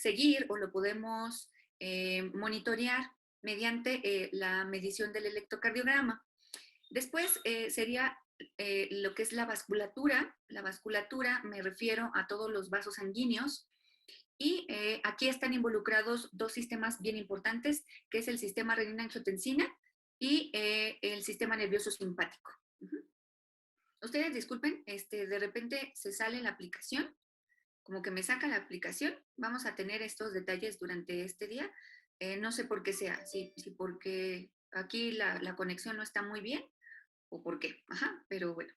seguir o lo podemos monitorear mediante la medición del electrocardiograma. Después sería lo que es la vasculatura. La vasculatura me refiero a todos los vasos sanguíneos y aquí están involucrados dos sistemas bien importantes, que es el sistema renina-angiotensina y el sistema nervioso simpático. Ustedes disculpen, de repente se sale la aplicación, como que me saca la aplicación. Vamos a tener estos detalles durante este día. No sé por qué sea, si porque aquí la conexión no está muy bien o por qué. Ajá, pero bueno,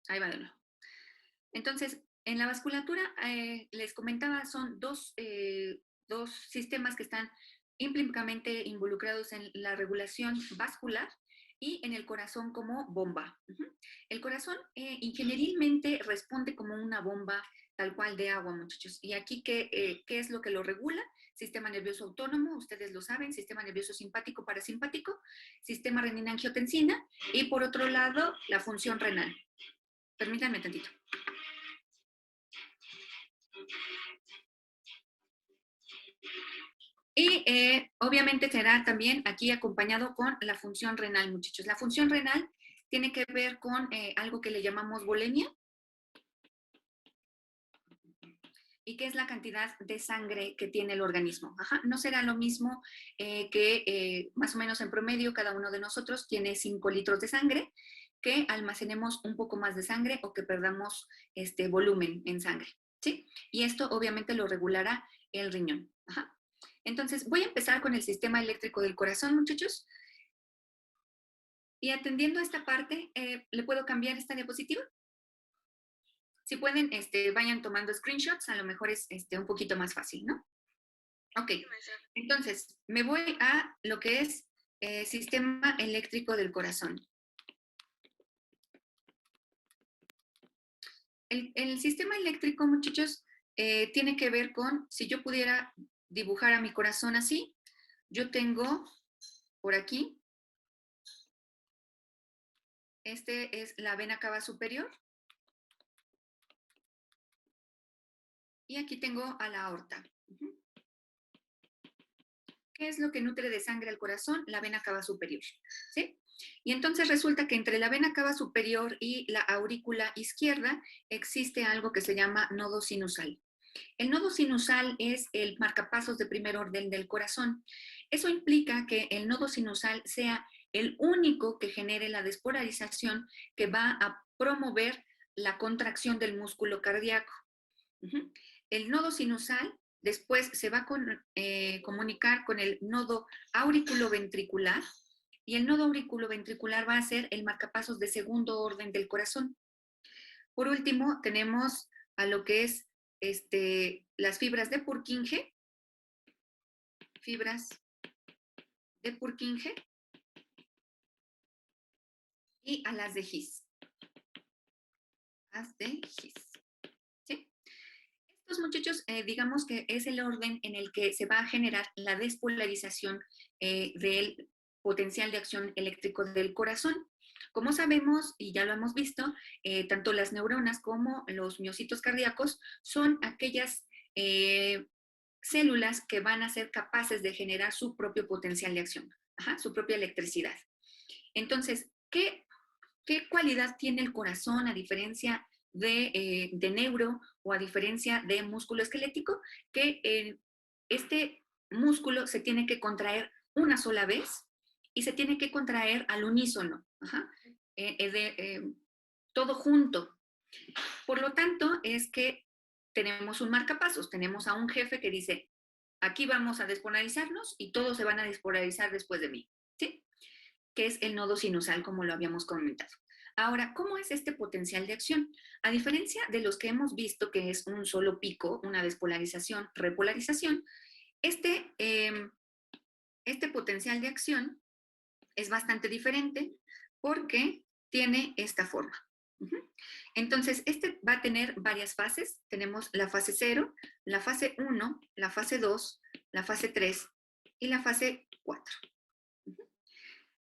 ahí va de nuevo. Entonces, en la vasculatura, les comentaba, son dos sistemas que están implícitamente involucrados en la regulación vascular y en el corazón como bomba. El corazón ingenierilmente responde como una bomba tal cual de agua, muchachos. Y aquí, ¿qué es lo que lo regula? Sistema nervioso autónomo, ustedes lo saben, sistema nervioso simpático, parasimpático, sistema renina-angiotensina y por otro lado, la función renal. Permítanme tantito. Y obviamente será también aquí acompañado con la función renal, muchachos. La función renal tiene que ver con algo que le llamamos volemia, y que es la cantidad de sangre que tiene el organismo. Ajá. No será lo mismo que más o menos en promedio cada uno de nosotros tiene 5 litros de sangre, que almacenemos un poco más de sangre o que perdamos volumen en sangre. ¿Sí? Y esto obviamente lo regulará el riñón. Ajá. Entonces, voy a empezar con el sistema eléctrico del corazón, muchachos. Y atendiendo a esta parte, ¿le puedo cambiar esta diapositiva? Si pueden, vayan tomando screenshots, a lo mejor es un poquito más fácil, ¿no? Ok, entonces me voy a lo que es sistema eléctrico del corazón. El sistema eléctrico, muchachos, tiene que ver con, si yo pudiera dibujar a mi corazón así, yo tengo por aquí, es la vena cava superior, y aquí tengo a la aorta. ¿Qué es lo que nutre de sangre al corazón? La vena cava superior, ¿sí? Y entonces resulta que entre la vena cava superior y la aurícula izquierda existe algo que se llama nodo sinusal. El nodo sinusal es el marcapasos de primer orden del corazón. Eso implica que el nodo sinusal sea el único que genere la despolarización que va a promover la contracción del músculo cardíaco. El nodo sinusal después se va a comunicar con el nodo auriculoventricular, y el nodo auriculoventricular va a ser el marcapasos de segundo orden del corazón. Por último, tenemos a lo que es las fibras de Purkinje, y a las de His. ¿Sí? Estos muchachos, digamos que es el orden en el que se va a generar la despolarización del potencial de acción eléctrico del corazón. Como sabemos, y ya lo hemos visto, tanto las neuronas como los miocitos cardíacos son aquellas células que van a ser capaces de generar su propio potencial de acción, su propia electricidad. Entonces, ¿qué cualidad tiene el corazón a diferencia de neuro o a diferencia de músculo esquelético? Que este músculo se tiene que contraer una sola vez y se tiene que contraer al unísono, todo junto. Por lo tanto, es que tenemos un marcapasos, tenemos a un jefe que dice, aquí vamos a despolarizarnos y todos se van a despolarizar después de mí, ¿sí? Que es el nodo sinusal, como lo habíamos comentado. Ahora, ¿cómo es este potencial de acción? A diferencia de los que hemos visto, que es un solo pico, una despolarización, repolarización, este potencial de acción es bastante diferente porque tiene esta forma. Entonces, va a tener varias fases. Tenemos la fase 0, la fase 1, la fase 2, la fase 3 y la fase 4.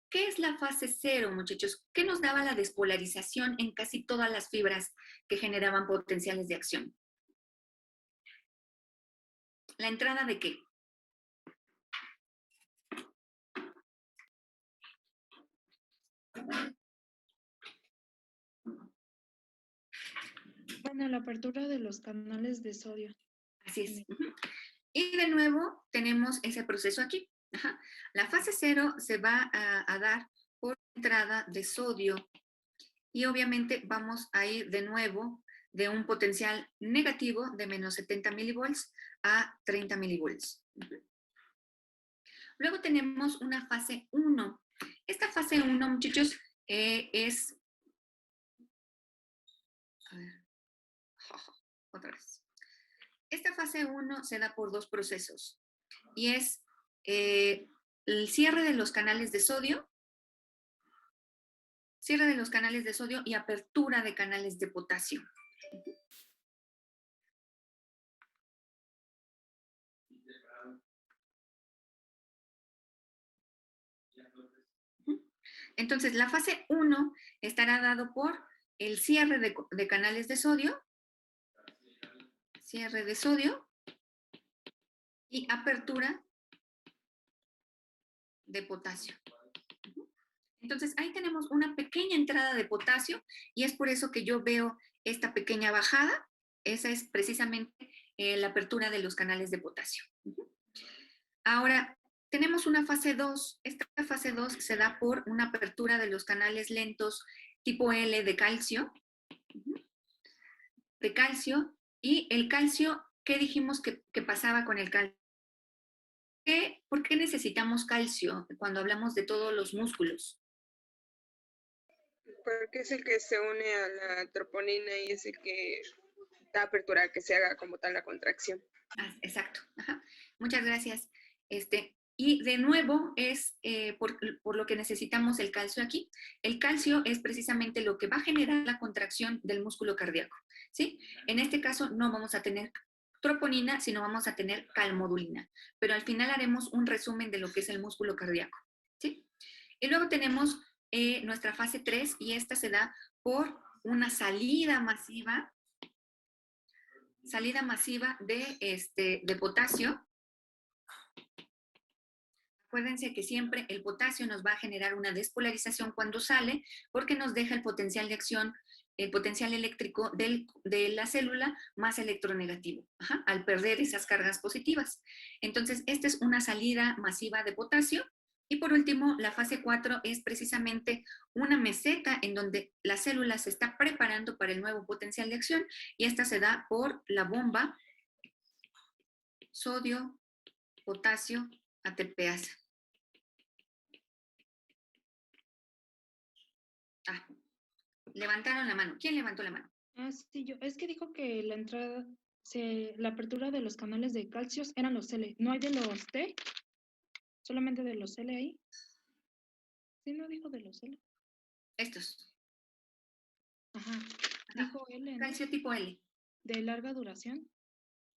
¿Qué es la fase 0, muchachos? ¿Qué nos daba la despolarización en casi todas las fibras que generaban potenciales de acción? ¿La entrada de qué? Bueno, la apertura de los canales de sodio. Así es. Y de nuevo tenemos ese proceso aquí. Ajá. La fase 0 se va a dar por entrada de sodio y obviamente vamos a ir de nuevo de un potencial negativo de menos 70 milivolts a 30 milivolts. Luego tenemos una fase 1. Esta fase 1, muchachos, es... A ver. Otra vez. Esta fase 1 se da por dos procesos y es el cierre de los canales de sodio, y apertura de canales de potasio. Entonces, la fase 1 estará dado por el cierre de canales de sodio, y apertura de potasio. Entonces, ahí tenemos una pequeña entrada de potasio y es por eso que yo veo esta pequeña bajada. Esa es precisamente la apertura de los canales de potasio. Ahora, tenemos una fase 2. Esta fase 2 se da por una apertura de los canales lentos tipo L de calcio. Y el calcio, ¿qué dijimos que pasaba con el calcio? ¿Por qué necesitamos calcio cuando hablamos de todos los músculos? Porque es el que se une a la troponina y es el que da apertura a que se haga como tal la contracción. Exacto. Ajá. Muchas gracias. Y de nuevo es por lo que necesitamos el calcio aquí. El calcio es precisamente lo que va a generar la contracción del músculo cardíaco, ¿sí? En este caso no vamos a tener troponina, sino vamos a tener calmodulina. Pero al final haremos un resumen de lo que es el músculo cardíaco, ¿sí? Y luego tenemos nuestra fase 3 y esta se da por una salida masiva de potasio. Acuérdense que siempre el potasio nos va a generar una despolarización cuando sale porque nos deja el potencial de acción, el potencial eléctrico de la célula más electronegativo, al perder esas cargas positivas. Entonces, esta es una salida masiva de potasio. Y por último, la fase 4 es precisamente una meseta en donde la célula se está preparando para el nuevo potencial de acción y esta se da por la bomba sodio, potasio, ATPasa. Levantaron la mano. ¿Quién levantó la mano? Sí, yo. Es que dijo que la entrada, la apertura de los canales de calcios eran los L. ¿No hay de los T? ¿Solamente de los L ahí? Sí, no dijo de los L. Estos. Ajá. Dijo L, ¿no? Calcio tipo L. ¿De larga duración?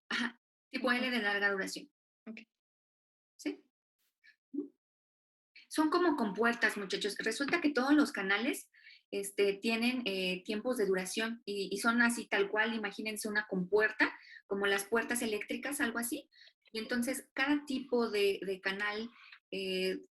Ajá. Tipo L de larga duración. Ok. ¿Sí? Son como compuertas, muchachos. Resulta que todos los canales tienen tiempos de duración y son así tal cual, imagínense una compuerta, como las puertas eléctricas, algo así. Y entonces cada tipo de canal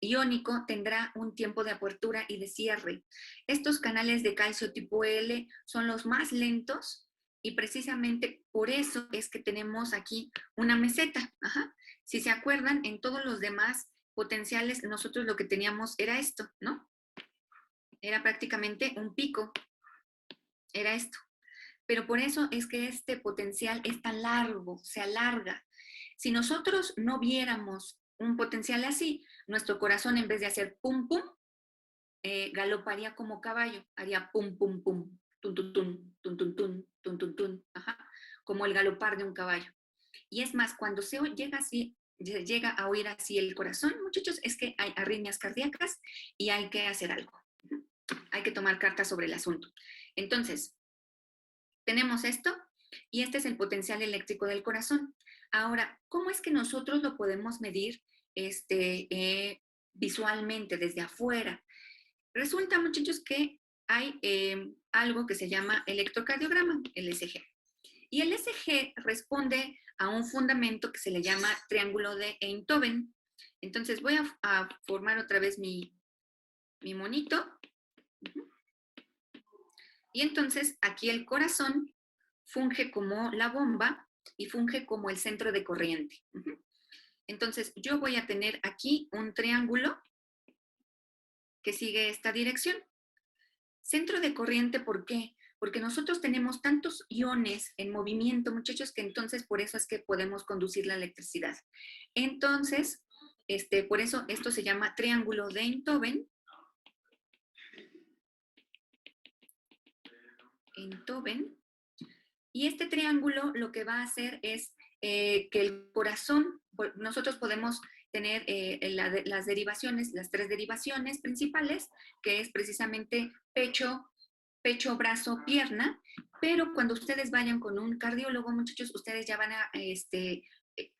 iónico tendrá un tiempo de apertura y de cierre. Estos canales de calcio tipo L son los más lentos y precisamente por eso es que tenemos aquí una meseta. Ajá. Si se acuerdan, en todos los demás potenciales, nosotros lo que teníamos era esto, ¿no? Era prácticamente un pico, era esto. Pero por eso es que este potencial es tan largo, se alarga. Si nosotros no viéramos un potencial así, nuestro corazón en vez de hacer pum, pum, galoparía como caballo, haría pum, pum, pum, tun, tun, tun, tun, tun, tun, tun, tun, tun, ajá, como el galopar de un caballo. Y es más, cuando se llega a oír así el corazón, muchachos, es que hay arritmias cardíacas y hay que hacer algo. Hay que tomar cartas sobre el asunto. Entonces, tenemos esto y este es el potencial eléctrico del corazón. Ahora, ¿cómo es que nosotros lo podemos medir visualmente desde afuera? Resulta, muchachos, que hay algo que se llama electrocardiograma, el ECG. Y el ECG responde a un fundamento que se le llama triángulo de Einthoven. Entonces voy a formar otra vez mi monito. Y entonces aquí el corazón funge como la bomba y funge como el centro de corriente. Entonces yo voy a tener aquí un triángulo que sigue esta dirección. Centro de corriente, ¿por qué? Porque nosotros tenemos tantos iones en movimiento, muchachos, que entonces por eso es que podemos conducir la electricidad. Entonces, por eso esto se llama triángulo de Einthoven. Y este triángulo lo que va a hacer es que el corazón, nosotros podemos tener las derivaciones, las 3 derivaciones principales, que es precisamente pecho, brazo, pierna, pero cuando ustedes vayan con un cardiólogo, muchachos, ustedes ya van a,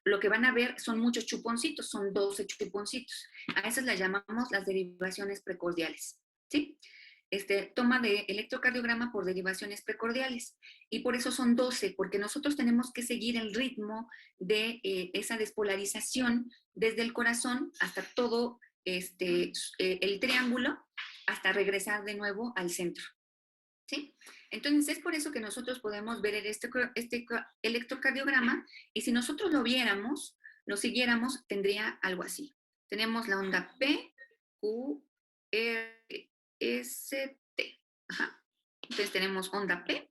lo que van a ver son muchos chuponcitos, son 12 chuponcitos. A esas las llamamos las derivaciones precordiales, ¿sí? Toma de electrocardiograma por derivaciones precordiales. Y por eso son 12, porque nosotros tenemos que seguir el ritmo de esa despolarización desde el corazón hasta todo el triángulo, hasta regresar de nuevo al centro. ¿Sí? Entonces es por eso que nosotros podemos ver este electrocardiograma, y si nosotros lo viéramos, lo siguiéramos, tendría algo así. Tenemos la onda P, Q, R, S, T. Ajá. Entonces tenemos onda P,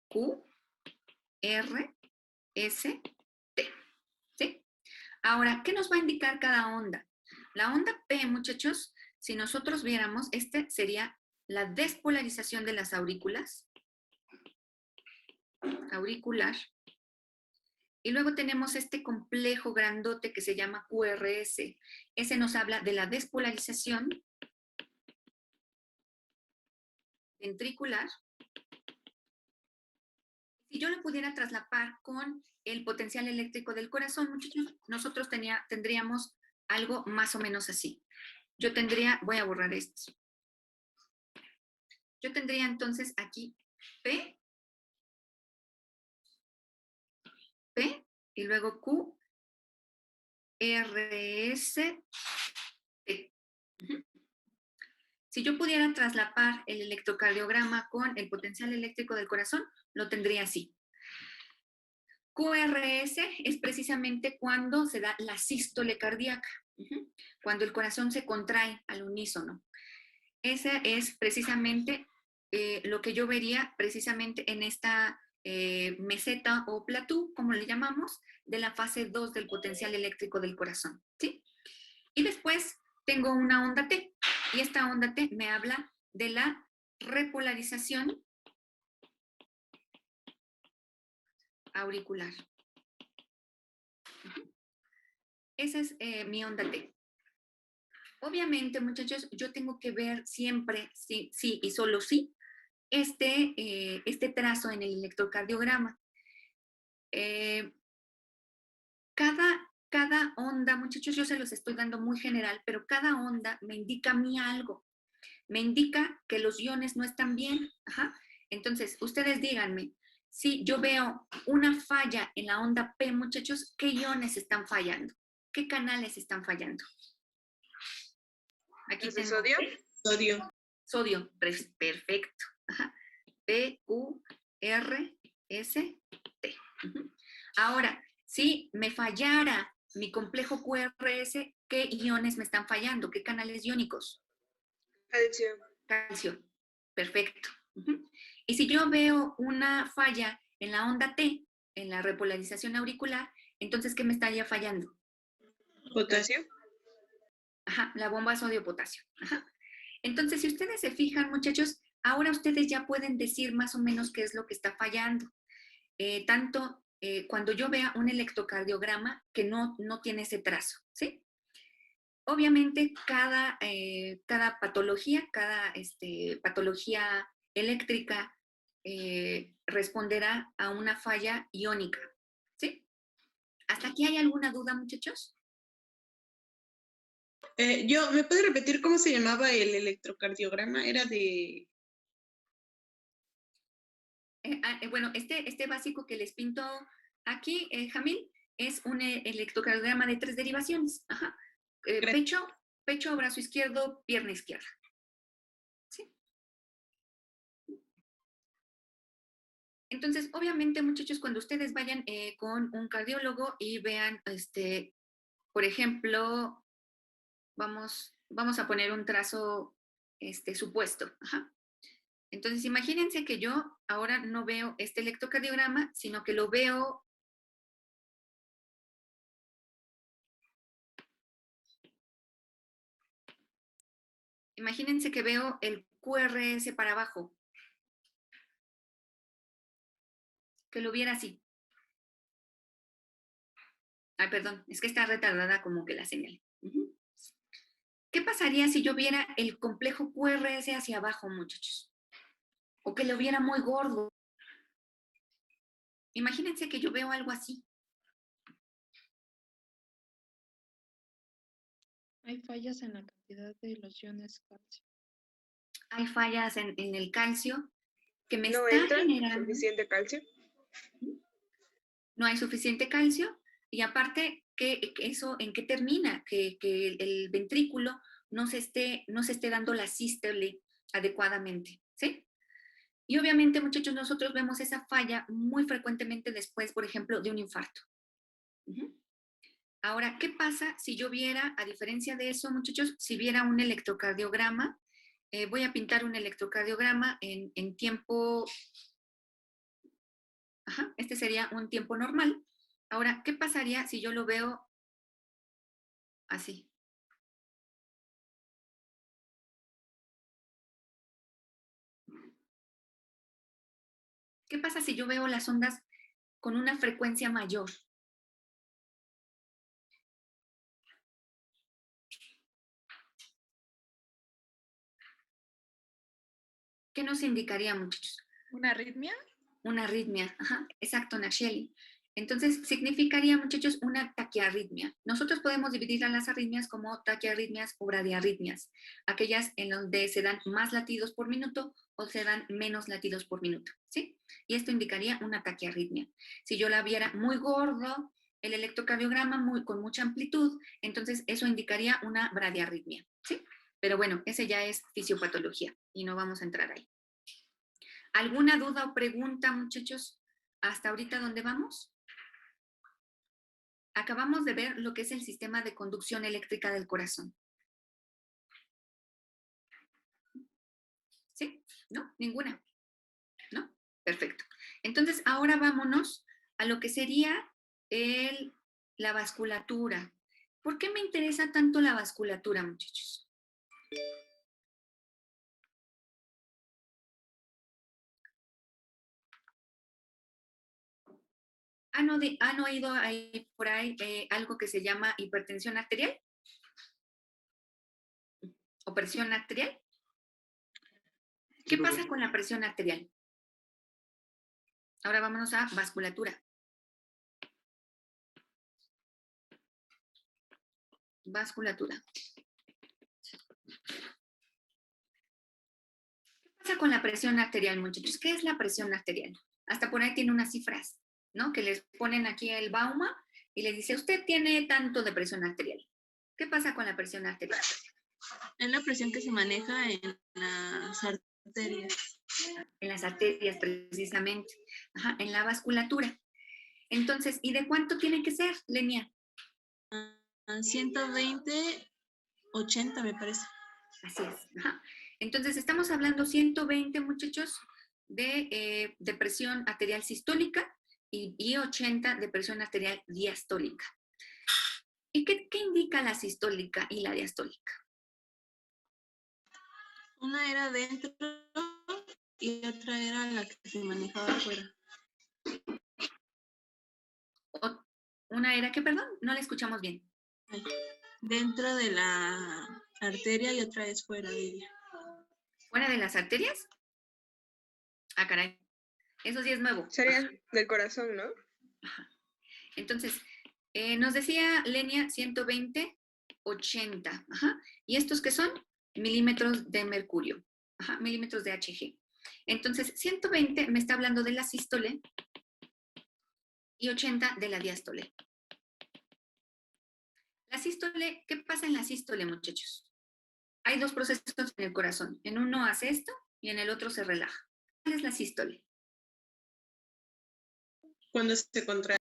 Q, R, S, T. ¿Sí? Ahora, ¿qué nos va a indicar cada onda? La onda P, muchachos, si nosotros viéramos, sería la despolarización de las aurículas, auricular, y luego tenemos este complejo grandote que se llama QRS. Ese nos habla de la despolarización ventricular. Si yo lo pudiera traslapar con el potencial eléctrico del corazón, muchachos, nosotros tendríamos algo más o menos así. Yo tendría, voy a borrar esto. Yo tendría entonces aquí P, y luego Q, R, S, T. Si yo pudiera traslapar el electrocardiograma con el potencial eléctrico del corazón, lo tendría así. QRS es precisamente cuando se da la sístole cardíaca, cuando el corazón se contrae al unísono. Ese es precisamente lo que yo vería precisamente en esta meseta o platú, como le llamamos, de la fase 2 del potencial eléctrico del corazón, ¿sí? Y después tengo una onda T, y esta onda T me habla de la repolarización auricular. Esa es mi onda T. Obviamente, muchachos, yo tengo que ver siempre, sí y solo sí, este trazo en el electrocardiograma. Cada onda, muchachos, yo se los estoy dando muy general, pero cada onda me indica a mí algo. Me indica que los iones no están bien. Ajá. Entonces, ustedes díganme, si yo veo una falla en la onda P, muchachos, ¿qué iones están fallando? ¿Qué canales están fallando? Aquí ¿Es de tengo sodio? Sodio. sodio, perfecto. Ajá. P, Q, R, S, T. Ahora, si me fallara mi complejo QRS, ¿qué iones me están fallando? ¿Qué canales iónicos? Calcio. Calcio. Perfecto. Y si yo veo una falla en la onda T, en la repolarización auricular, entonces, ¿qué me estaría fallando? Potasio. Ajá, la bomba sodio-potasio. Ajá. Entonces, si ustedes se fijan, muchachos, ahora ustedes ya pueden decir más o menos qué es lo que está fallando. Cuando yo vea un electrocardiograma que no tiene ese trazo, ¿sí? Obviamente, cada patología, cada patología eléctrica responderá a una falla iónica, ¿sí? ¿Hasta aquí hay alguna duda, muchachos? ¿Me puede repetir cómo se llamaba el electrocardiograma? Era de... Bueno, este básico que les pinto Aquí, Jamil, es un electrocardiograma de 3 derivaciones. Ajá. Pecho, brazo izquierdo, pierna izquierda. ¿Sí? Entonces, obviamente, muchachos, cuando ustedes vayan con un cardiólogo y vean, por ejemplo, vamos a poner un trazo supuesto. Ajá. Entonces, imagínense que yo ahora no veo este electrocardiograma, sino que lo veo. Imagínense que veo el QRS para abajo. Que lo viera así. Ay, perdón, es que está retardada como que la señal. ¿Qué pasaría si yo viera el complejo QRS hacia abajo, muchachos? O que lo viera muy gordo. Imagínense que yo veo algo así. Hay fallas en la cantidad de los iones calcio. Hay fallas en el calcio que me ¿No está entra generando. suficiente calcio? No hay suficiente calcio y aparte, ¿eso en qué termina? Que el ventrículo no se esté dando la sístole adecuadamente, ¿sí? Y obviamente, muchachos, nosotros vemos esa falla muy frecuentemente después, por ejemplo, de un infarto. Ahora, ¿qué pasa si yo viera, a diferencia de eso, muchachos, si viera un electrocardiograma? Voy a pintar un electrocardiograma en tiempo. Ajá, este sería un tiempo normal. Ahora, ¿qué pasaría si yo lo veo así? ¿Qué pasa si yo veo las ondas con una frecuencia mayor? ¿Qué nos indicaría, muchachos? ¿Una arritmia? Una arritmia, ajá, exacto, Nacheli. Entonces, significaría, muchachos, una taquiarritmia. Nosotros podemos dividir a las arritmias como taquiarritmias o bradiarritmias, aquellas en donde se dan más latidos por minuto o se dan menos latidos por minuto, ¿sí? Y esto indicaría una taquiarritmia. Si yo la viera muy gordo, el electrocardiograma con mucha amplitud, entonces eso indicaría una bradiarritmia, ¿sí? Pero bueno, ese ya es fisiopatología y no vamos a entrar ahí. ¿Alguna duda o pregunta, muchachos? ¿Hasta ahorita dónde vamos? Acabamos de ver lo que es el sistema de conducción eléctrica del corazón. ¿Sí? ¿No? ¿Ninguna? ¿No? Perfecto. Entonces, ahora vámonos a lo que sería la vasculatura. ¿Por qué me interesa tanto la vasculatura, muchachos? ¿Han oído ahí por ahí algo que se llama hipertensión arterial? ¿O presión arterial? ¿Qué pasa con la presión arterial? Ahora vámonos a vasculatura. Vasculatura. ¿Qué pasa con la presión arterial, muchachos? ¿Qué es la presión arterial? Hasta por ahí tiene unas cifras, ¿no? Que les ponen aquí el Bauma y les dice, usted tiene tanto de presión arterial. ¿Qué pasa con la presión arterial? Es la presión que se maneja en las arterias. En las arterias, precisamente. Ajá, en la vasculatura. Entonces, ¿y de cuánto tiene que ser, Lenia? 120, 80 me parece. Así es. Ajá. Entonces, estamos hablando 120, muchachos, de presión arterial sistólica y 80 de presión arterial diastólica. ¿Y qué indica la sistólica y la diastólica? Una era dentro y otra era la que se manejaba afuera. ¿Una era qué, perdón? No la escuchamos bien. Dentro de la arteria y otra es fuera de ella. ¿Fuera de las arterias? Ah, caray. Eso sí es nuevo. Sería del corazón, ¿no? Ajá. Entonces, nos decía Lenia 120, 80. Ajá. ¿Y estos qué son? Milímetros de mercurio. Ajá, milímetros de Hg. Entonces, 120 me está hablando de la sístole y 80 de la diástole. La sístole, ¿qué pasa en la sístole, muchachos? Hay dos procesos en el corazón. En uno hace esto y en el otro se relaja. ¿Cuál es la sístole? Cuando se contrae.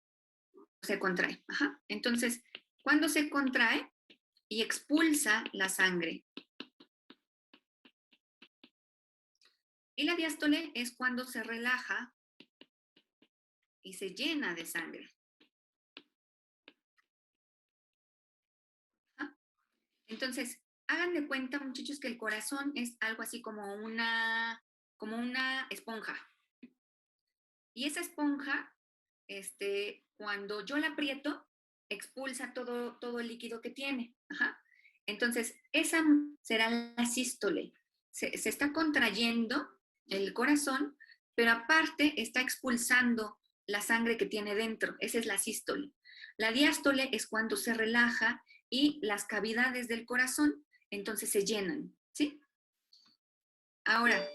Se contrae. Ajá. Entonces, cuando se contrae y expulsa la sangre. Y la diástole es cuando se relaja y se llena de sangre. ¿Ah? Entonces, hagan de cuenta, muchachos, que el corazón es algo así como una esponja. Y esa esponja, cuando yo la aprieto, expulsa todo el líquido que tiene. Ajá. Entonces, esa será la sístole. Se está contrayendo el corazón, pero aparte está expulsando la sangre que tiene dentro. Esa es la sístole. La diástole es cuando se relaja y las cavidades del corazón entonces se llenan, ¿sí? Ahora,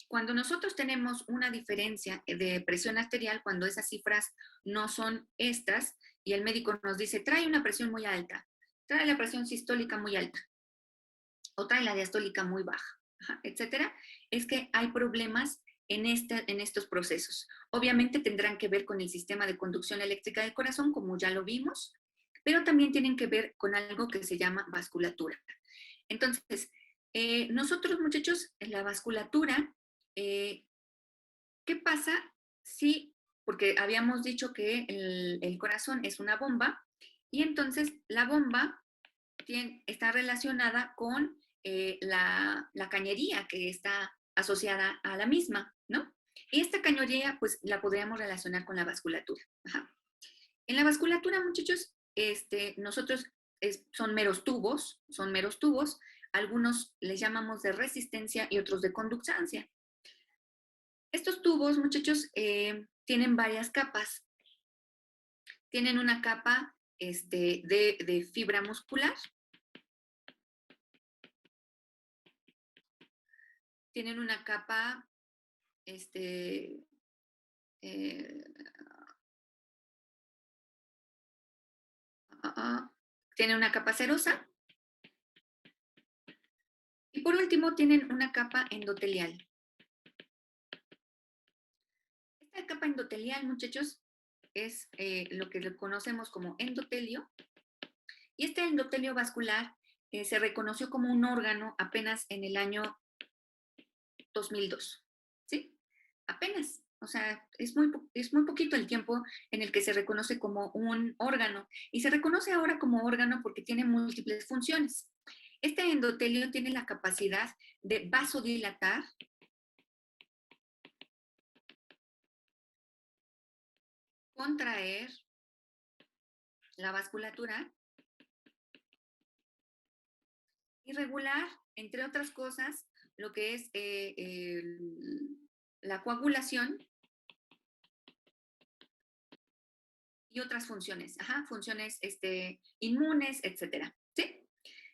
cuando nosotros tenemos una diferencia de presión arterial, cuando esas cifras no son estas, y el médico nos dice, trae una presión muy alta, trae la presión sistólica muy alta, o trae la diastólica muy baja, etcétera, es que hay problemas en estos procesos. Obviamente tendrán que ver con el sistema de conducción eléctrica del corazón, como ya lo vimos, pero también tienen que ver con algo que se llama vasculatura. Entonces, nosotros, muchachos, en la vasculatura, ¿qué pasa si, porque habíamos dicho que el corazón es una bomba, y entonces la bomba está relacionada con la cañería que está asociada a la misma, ¿no? Y esta cañería, pues, la podríamos relacionar con la vasculatura. Ajá. En la vasculatura, muchachos, nosotros son meros tubos, algunos les llamamos de resistencia y otros de conductancia. Estos tubos, muchachos, tienen varias capas. Tienen una capa de fibra muscular. Tienen una capa, tienen una capa serosa. Y por último, tienen una capa endotelial. Esta capa endotelial, muchachos, es lo que conocemos como endotelio. Y este endotelio vascular se reconoció como un órgano apenas en el año 2002, ¿sí? Apenas, o sea, es muy poquito el tiempo en el que se reconoce como un órgano. Y se reconoce ahora como órgano porque tiene múltiples funciones. Este endotelio tiene la capacidad de vasodilatar, contraer la vasculatura y regular, entre otras cosas, lo que es la coagulación y otras funciones, funciones inmunes, etcétera, ¿sí?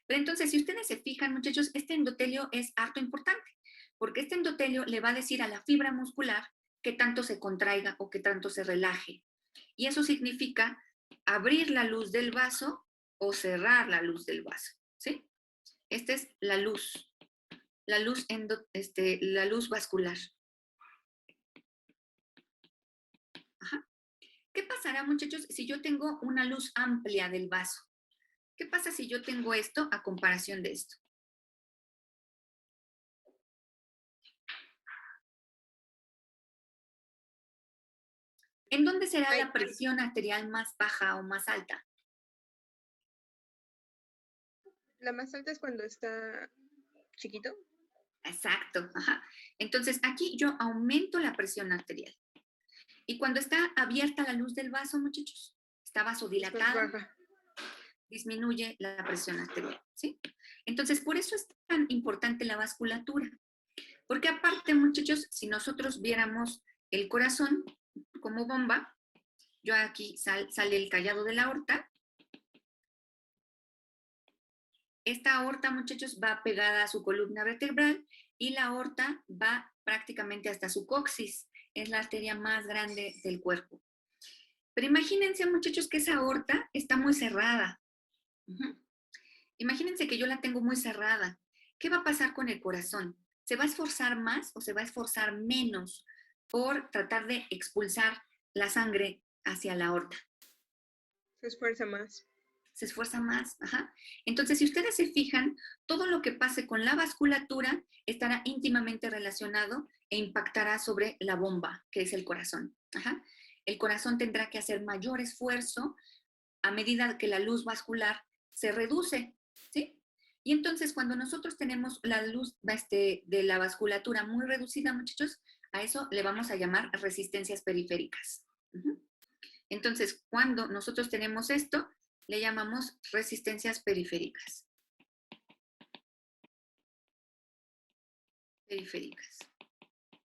Pero entonces, si ustedes se fijan, muchachos, este endotelio es harto importante, porque este endotelio le va a decir a la fibra muscular qué tanto se contraiga o qué tanto se relaje. Y eso significa abrir la luz del vaso o cerrar la luz del vaso, ¿sí? Esta es la luz vascular. Ajá. ¿Qué pasará, muchachos, si yo tengo una luz amplia del vaso? ¿Qué pasa si yo tengo esto a comparación de esto? ¿En dónde será la presión arterial más baja o más alta? La más alta es cuando está chiquito. Exacto. Ajá. Entonces, aquí yo aumento la presión arterial. Y cuando está abierta la luz del vaso, muchachos, está vasodilatada, disminuye la presión arterial, ¿sí? Entonces, por eso es tan importante la vasculatura. Porque aparte, muchachos, si nosotros viéramos el corazón como bomba, yo aquí sale el callado de la aorta. Esta aorta, muchachos, va pegada a su columna vertebral y la aorta va prácticamente hasta su coxis. Es la arteria más grande del cuerpo. Pero imagínense, muchachos, que esa aorta está muy cerrada. Imagínense que yo la tengo muy cerrada. ¿Qué va a pasar con el corazón? ¿Se va a esforzar más o se va a esforzar menos por tratar de expulsar la sangre hacia la aorta? Se esfuerza más. Se esfuerza más. Ajá. Entonces, si ustedes se fijan, todo lo que pase con la vasculatura estará íntimamente relacionado e impactará sobre la bomba, que es el corazón. Ajá. El corazón tendrá que hacer mayor esfuerzo a medida que la luz vascular se reduce, ¿sí? Y entonces, cuando nosotros tenemos la luz de la vasculatura muy reducida, muchachos, a eso le vamos a llamar resistencias periféricas. Entonces, cuando nosotros tenemos esto, le llamamos resistencias periféricas. Periféricas.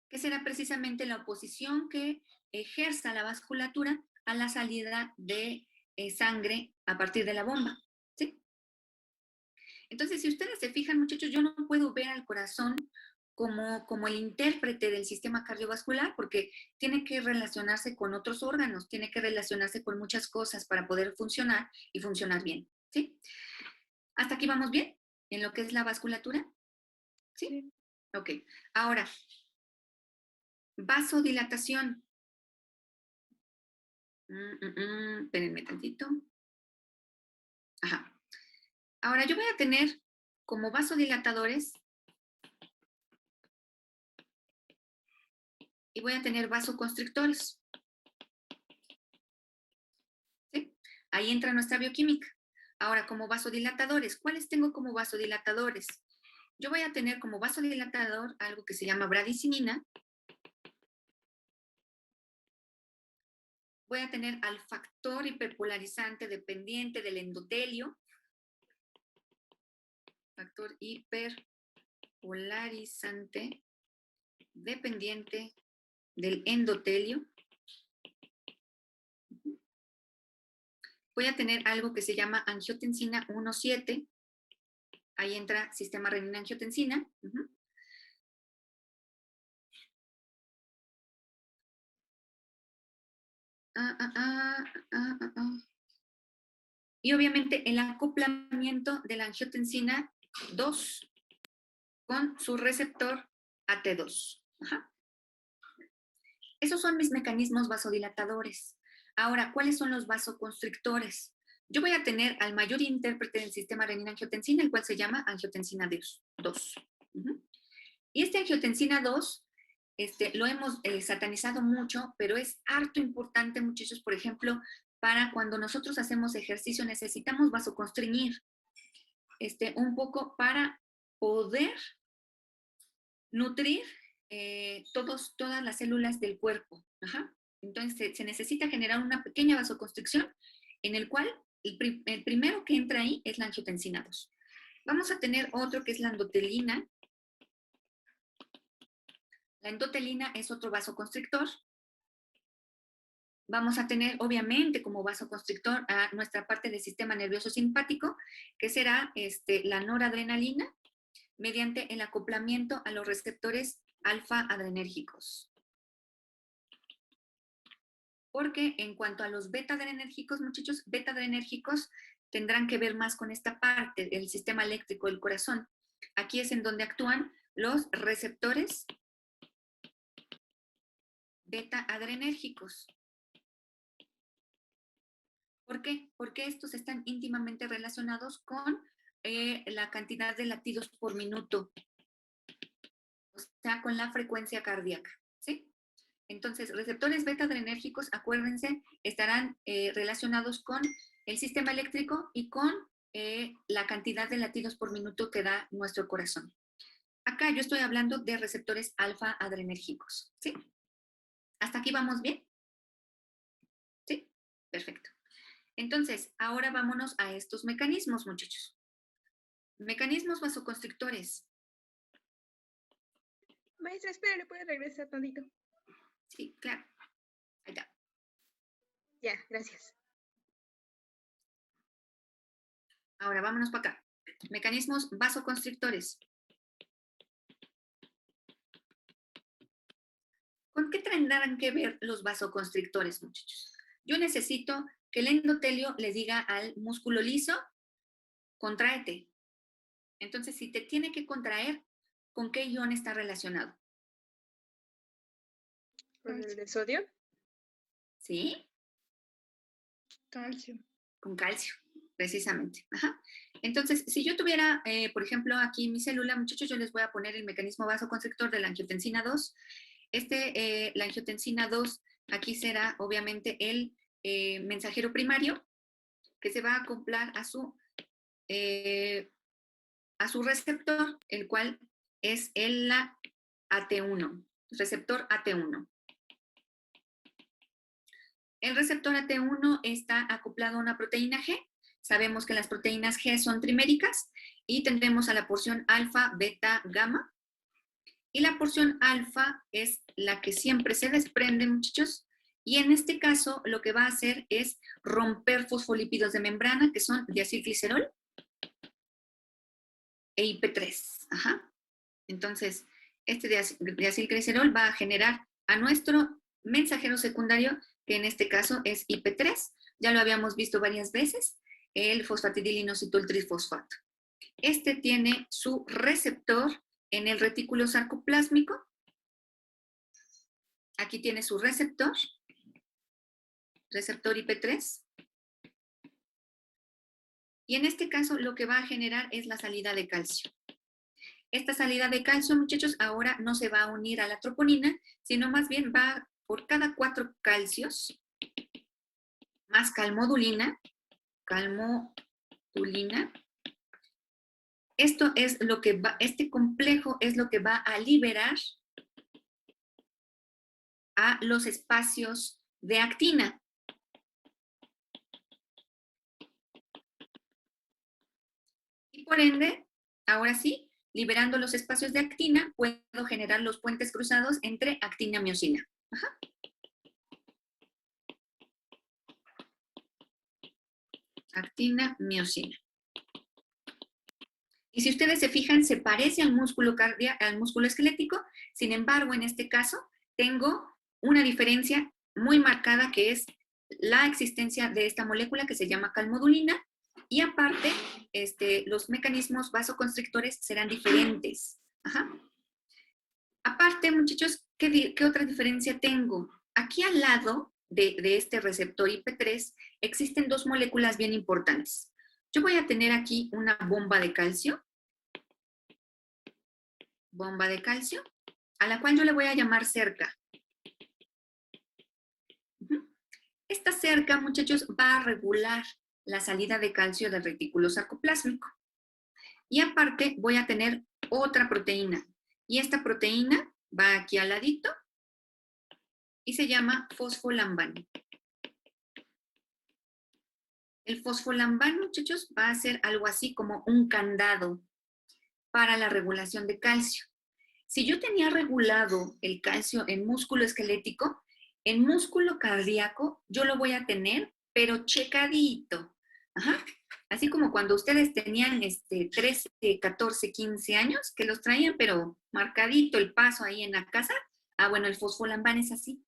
Que será precisamente la oposición que ejerza la vasculatura a la salida de sangre a partir de la bomba, ¿sí? Entonces, si ustedes se fijan, muchachos, yo no puedo ver al corazón como el intérprete del sistema cardiovascular, porque tiene que relacionarse con otros órganos, tiene que relacionarse con muchas cosas para poder funcionar y funcionar bien, ¿sí? ¿Hasta aquí vamos bien? ¿En lo que es la vasculatura? ¿Sí? Sí. Ok. Ahora, vasodilatación. Espérenme tantito. Ajá. Ahora, yo voy a tener como vasodilatadores y voy a tener vasoconstrictores. ¿Sí? Ahí entra nuestra bioquímica. Ahora, como vasodilatadores, ¿cuáles tengo como vasodilatadores? Yo voy a tener como vasodilatador algo que se llama bradicinina. Voy a tener al factor hiperpolarizante dependiente del endotelio. Factor hiperpolarizante dependiente del endotelio. Voy a tener algo que se llama angiotensina 1,7. Ahí entra sistema renina-angiotensina. Y obviamente el acoplamiento de la angiotensina 2 con su receptor AT2. Ajá. Esos son mis mecanismos vasodilatadores. Ahora, ¿cuáles son los vasoconstrictores? Yo voy a tener al mayor intérprete del sistema renina-angiotensina, el cual se llama angiotensina 2. Y este angiotensina 2 lo hemos satanizado mucho, pero es harto importante, muchachos, por ejemplo, para cuando nosotros hacemos ejercicio necesitamos vasoconstringir un poco para poder nutrir todas las células del cuerpo. Ajá. Entonces se necesita generar una pequeña vasoconstricción en el cual el primero que entra ahí es la angiotensina 2. Vamos a tener otro que es la endotelina. La endotelina es otro vasoconstrictor. Vamos a tener, obviamente, como vasoconstrictor a nuestra parte del sistema nervioso simpático, que será la noradrenalina, mediante el acoplamiento a los receptores alfa-adrenérgicos. Porque en cuanto a los beta-adrenérgicos, muchachos, beta-adrenérgicos tendrán que ver más con esta parte del sistema eléctrico del corazón. Aquí es en donde actúan los receptores beta-adrenérgicos. ¿Por qué? Porque estos están íntimamente relacionados con la cantidad de latidos por minuto, o sea, con la frecuencia cardíaca, ¿sí? Entonces, receptores beta-adrenérgicos, acuérdense, estarán relacionados con el sistema eléctrico y con la cantidad de latidos por minuto que da nuestro corazón. Acá yo estoy hablando de receptores alfa-adrenérgicos, ¿sí? ¿Hasta aquí vamos bien? ¿Sí? Perfecto. Entonces, ahora vámonos a estos mecanismos, muchachos. Mecanismos vasoconstrictores. Maestra, espera, ¿le puede regresar tantito? Sí, claro. Ahí está. Ya, gracias. Ahora vámonos para acá. Mecanismos vasoconstrictores. ¿Con qué tendrán que ver los vasoconstrictores, muchachos? Yo necesito que el endotelio le diga al músculo liso, contráete. Entonces, si te tiene que contraer, ¿con qué ion está relacionado? ¿Con el de sodio? ¿Sí? Calcio. Con calcio, precisamente. Ajá. Entonces, si yo tuviera, por ejemplo, aquí mi célula, muchachos, yo les voy a poner el mecanismo vasoconstrictor de la angiotensina 2. La angiotensina 2, aquí será obviamente el mensajero primario que se va a acoplar a su receptor, el cual es el AT1, receptor AT1. El receptor AT1 está acoplado a una proteína G. Sabemos que las proteínas G son triméricas y tendremos a la porción alfa, beta, gamma. Y la porción alfa es la que siempre se desprende, muchachos. Y en este caso, lo que va a hacer es romper fosfolípidos de membrana, que son diacilglicerol e IP3. Ajá. Entonces, este diacilglicerol va a generar a nuestro mensajero secundario, que en este caso es IP3. Ya lo habíamos visto varias veces, el fosfatidilinositol trifosfato. Este tiene su receptor en el retículo sarcoplásmico. Aquí tiene su receptor IP3. Y en este caso lo que va a generar es la salida de calcio. Esta salida de calcio, muchachos, ahora no se va a unir a la troponina, sino más bien va por cada 4 calcios más calmodulina. Esto es lo que va, este complejo es lo que va a liberar a los espacios de actina. Y por ende, ahora sí, liberando los espacios de actina, puedo generar los puentes cruzados entre actina y miosina. Ajá. Actina, miosina. Y si ustedes se fijan, se parece al músculo al músculo esquelético. Sin embargo, en este caso, tengo una diferencia muy marcada, que es la existencia de esta molécula que se llama calmodulina. Y aparte, los mecanismos vasoconstrictores serán diferentes. Ajá. Aparte, muchachos, ¿qué otra diferencia tengo? Aquí al lado de este receptor IP3 existen 2 moléculas bien importantes. Yo voy a tener aquí una bomba de calcio, a la cual yo le voy a llamar cerca. Esta cerca, muchachos, va a regular la salida de calcio del retículo sarcoplásmico. Y aparte voy a tener otra proteína. Y esta proteína va aquí al ladito y se llama fosfolambano. El fosfolambano, muchachos, va a ser algo así como un candado para la regulación de calcio. Si yo tenía regulado el calcio en músculo esquelético, en músculo cardíaco yo lo voy a tener, pero checadito. Ajá. Así como cuando ustedes tenían 13, 14, 15 años, que los traían, pero marcadito el paso ahí en la casa. Bueno, el fosfolambán es así.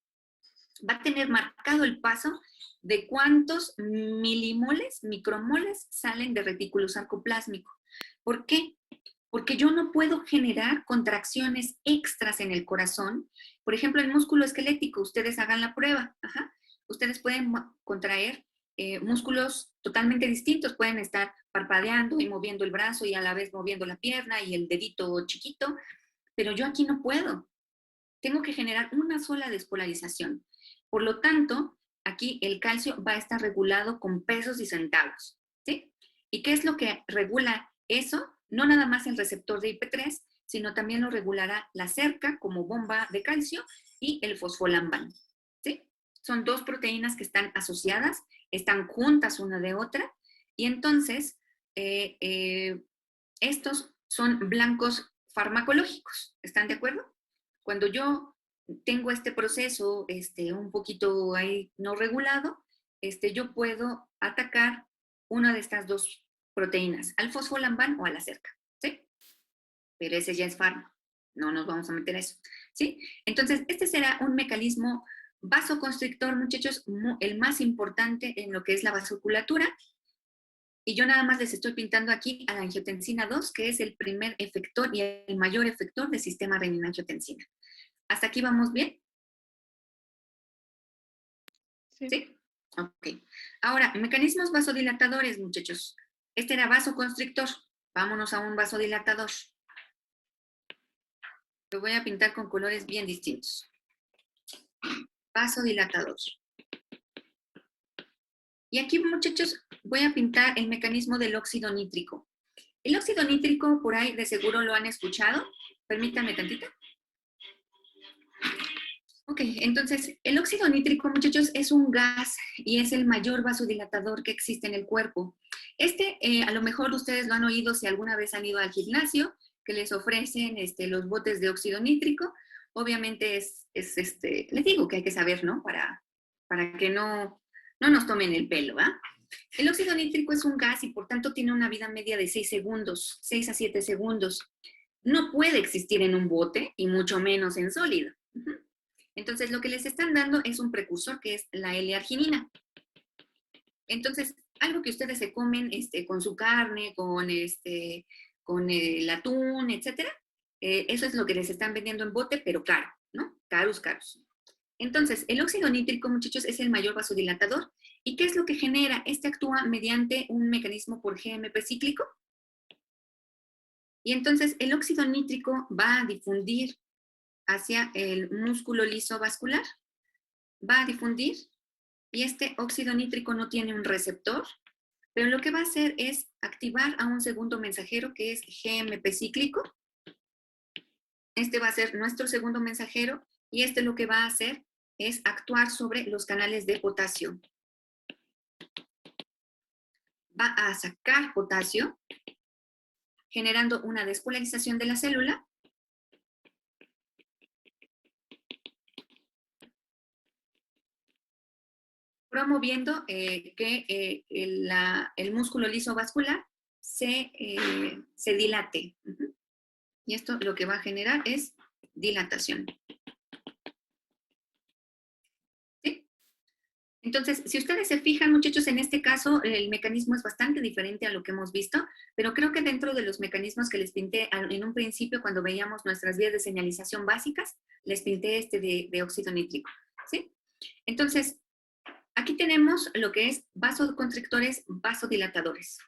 Va a tener marcado el paso de cuántos milimoles, micromoles salen de retículo sarcoplásmico. ¿Por qué? Porque yo no puedo generar contracciones extras en el corazón. Por ejemplo, el músculo esquelético, ustedes hagan la prueba. Ajá. Ustedes pueden contraer músculos totalmente distintos. Pueden estar parpadeando y moviendo el brazo y a la vez moviendo la pierna y el dedito chiquito, pero yo aquí no puedo. Tengo que generar una sola despolarización. Por lo tanto, aquí el calcio va a estar regulado con pesos y centavos. ¿Sí? ¿Y qué es lo que regula eso? No nada más el receptor de IP3, sino también lo regulará la cerca como bomba de calcio y el fosfolambano. ¿Sí? Son 2 proteínas que están asociadas, están juntas una de otra, y entonces estos son blancos farmacológicos. ¿Están de acuerdo? Cuando yo tengo este proceso un poquito ahí no regulado, yo puedo atacar una de estas 2 proteínas, al fosfolambán o a la cerca, ¿sí? Pero ese ya es fármaco, no nos vamos a meter a eso, ¿sí? Entonces, este será un mecanismo vasoconstrictor, muchachos, el más importante en lo que es la vasculatura. Y yo nada más les estoy pintando aquí a la angiotensina 2, que es el primer efector y el mayor efector del sistema renina-angiotensina. ¿Hasta aquí vamos bien? Sí. ¿Sí? Ok. Ahora, mecanismos vasodilatadores, muchachos. Este era vasoconstrictor. Vámonos a un vasodilatador. Lo voy a pintar con colores bien distintos. Vasodilatador. Y aquí, muchachos, voy a pintar el mecanismo del óxido nítrico. El óxido nítrico, por ahí de seguro lo han escuchado. Permítanme tantito. Ok, entonces, el óxido nítrico, muchachos, es un gas y es el mayor vasodilatador que existe en el cuerpo. A lo mejor ustedes lo han oído si alguna vez han ido al gimnasio, que les ofrecen los botes de óxido nítrico. Obviamente les digo que hay que saber, ¿no? Para que no nos tomen el pelo, ¿ah? El óxido nítrico es un gas y por tanto tiene una vida media de 6 segundos, 6 a 7 segundos. No puede existir en un bote y mucho menos en sólido. Entonces, lo que les están dando es un precursor que es la L-arginina. Entonces, algo que ustedes se comen con su carne, con el atún, etcétera, eso es lo que les están vendiendo en bote, pero caro, ¿no? Caros, caros. Entonces, el óxido nítrico, muchachos, es el mayor vasodilatador. ¿Y qué es lo que genera? Actúa mediante un mecanismo por GMP cíclico. Y entonces, el óxido nítrico va a difundir hacia el músculo liso vascular, va a difundir, y este óxido nítrico no tiene un receptor, pero lo que va a hacer es activar a un segundo mensajero que es GMP cíclico. Este va a ser nuestro segundo mensajero y lo que va a hacer es actuar sobre los canales de potasio. Va a sacar potasio, generando una despolarización de la célula. Promoviendo que el músculo liso vascular se dilate. Y esto lo que va a generar es dilatación. ¿Sí? Entonces, si ustedes se fijan, muchachos, en este caso el mecanismo es bastante diferente a lo que hemos visto, pero creo que dentro de los mecanismos que les pinté en un principio, cuando veíamos nuestras vías de señalización básicas, les pinté de óxido nítrico. ¿Sí? Entonces, aquí tenemos lo que es vasoconstrictores, vasodilatadores.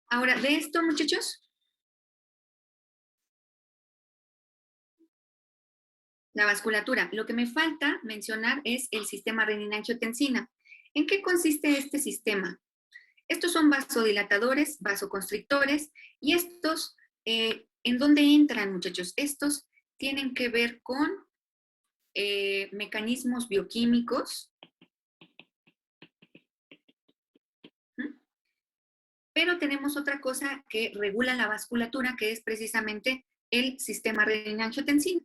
Ahora, de esto, muchachos, la vasculatura. Lo que me falta mencionar es el sistema renina-angiotensina. ¿En qué consiste este sistema? Estos son vasodilatadores, vasoconstrictores, y estos, ¿en dónde entran, muchachos? Estos tienen que ver con mecanismos bioquímicos, pero tenemos otra cosa que regula la vasculatura, que es precisamente el sistema renina-angiotensina.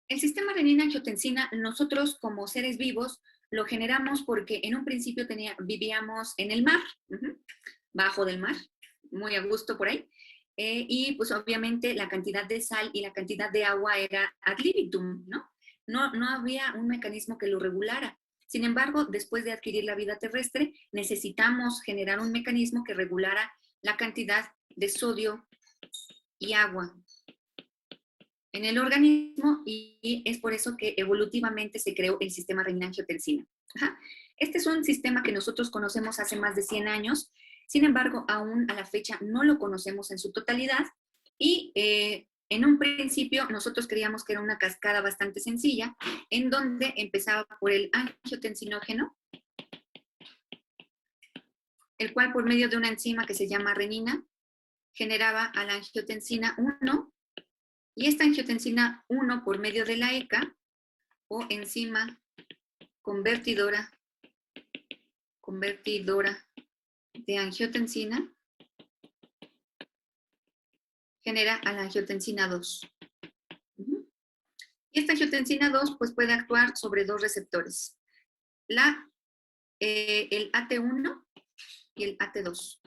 El sistema renina-angiotensina, nosotros como seres vivos, lo generamos porque en un principio vivíamos en el mar, bajo del mar, muy a gusto por ahí, y pues obviamente la cantidad de sal y la cantidad de agua era ad libitum, ¿no? No había un mecanismo que lo regulara. Sin embargo, después de adquirir la vida terrestre, necesitamos generar un mecanismo que regulara la cantidad de sodio y agua en el organismo, y es por eso que evolutivamente se creó el sistema renina-angiotensina. Este es un sistema que nosotros conocemos hace más de 100 años, sin embargo, aún a la fecha no lo conocemos en su totalidad, y en un principio nosotros creíamos que era una cascada bastante sencilla, en donde empezaba por el angiotensinógeno, el cual por medio de una enzima que se llama renina, generaba a la angiotensina 1, y esta angiotensina 1 por medio de la ECA, o enzima convertidora de angiotensina, genera a la angiotensina 2. Y esta angiotensina 2 pues, puede actuar sobre dos receptores, el AT1 y el AT2.